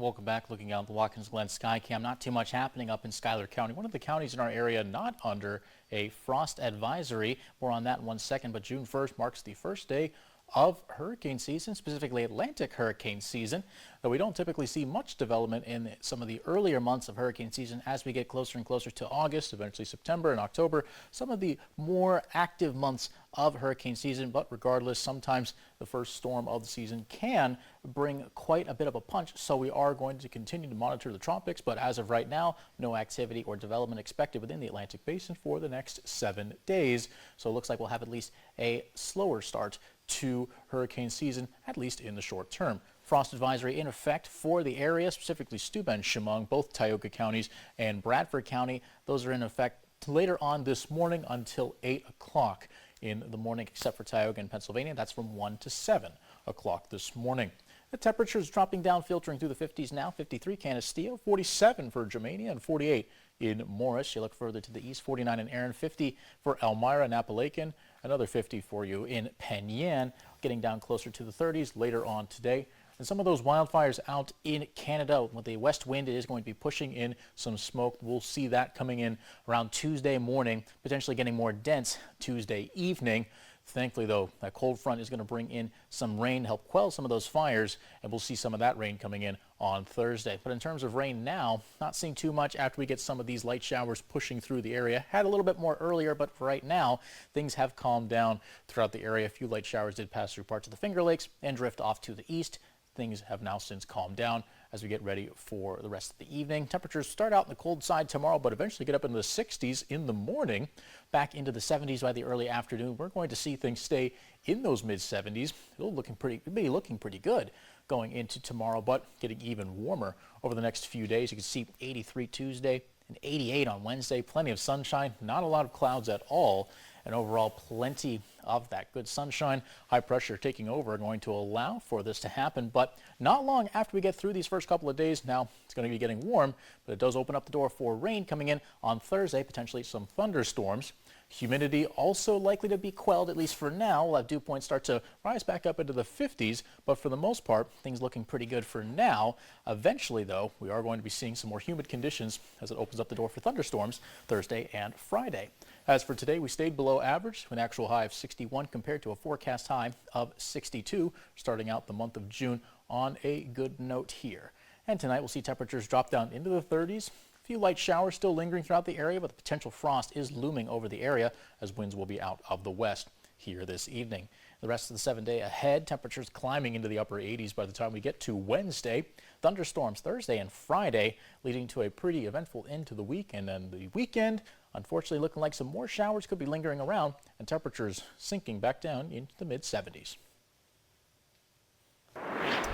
Welcome back. Looking out the Watkins Glen sky cam, not too much happening up in Schuyler County. One of the counties in our area not under a frost advisory. More on that in 1 second, but June 1st marks the first day of hurricane season, specifically Atlantic hurricane season. Though we don't typically see much development in some of the earlier months of hurricane season as we get closer and closer to August, eventually September and October, some of the more active months of hurricane season. But regardless, sometimes the first storm of the season can bring quite a bit of a punch. So we are going to continue to monitor the tropics, but as of right now, no activity or development expected within the Atlantic Basin for the next 7 days. So it looks like we'll have at least a slower start to hurricane season, at least in the short term. Frost advisory in effect for the area, specifically Steuben, Chemung, both Tioga counties and Bradford County. Those are in effect later on this morning until 8 o'clock in the morning, except for Tioga and Pennsylvania. That's from 1 to 7 o'clock this morning. The temperatures dropping down, filtering through the 50s now. 53 Canisteo, 47 for Germania, and 48 in Morris. You look further to the east, 49 in Erin, 50 for Elmira and Appalachian, another 50 for you in Penn Yan, getting down closer to the 30s later on today. And some of those wildfires out in Canada, with the west wind, it is going to be pushing in some smoke. We'll see that coming in around Tuesday morning, potentially getting more dense Tuesday evening. Thankfully, though, that cold front is going to bring in some rain to help quell some of those fires, and we'll see some of that rain coming in on Thursday. But in terms of rain now, not seeing too much after we get some of these light showers pushing through the area. Had a little bit more earlier, but for right now, things have calmed down throughout the area. A few light showers did pass through parts of the Finger Lakes and drift off to the east. Things have now since calmed down as we get ready for the rest of the evening. Temperatures start out on the cold side tomorrow, but eventually get up into the 60s in the morning, back into the 70s by the early afternoon. We're going to see things stay in those mid-70s. It'll be looking pretty good going into tomorrow, but getting even warmer over the next few days. You can see 83 Tuesday and 88 on Wednesday. Plenty of sunshine, not a lot of clouds at all. And overall, plenty of that good sunshine. High pressure taking over, going to allow for this to happen. But not long after we get through these first couple of days, now it's going to be getting warm, but it does open up the door for rain coming in on Thursday, potentially some thunderstorms. Humidity also likely to be quelled, at least for now. We'll have dew points start to rise back up into the 50s, but for the most part, things looking pretty good for now. Eventually, though, we are going to be seeing some more humid conditions as it opens up the door for thunderstorms Thursday and Friday. As for today, we stayed below average with an actual high of 61 compared to a forecast high of 62, starting out the month of June on a good note here. And tonight, we'll see temperatures drop down into the 30s. A few light showers still lingering throughout the area, but the potential frost is looming over the area as winds will be out of the west here this evening. The rest of the 7-day ahead, temperatures climbing into the upper 80s by the time we get to Wednesday. Thunderstorms Thursday and Friday, leading to a pretty eventful end to the week. And then the weekend, unfortunately, looking like some more showers could be lingering around and temperatures sinking back down into the mid-70s.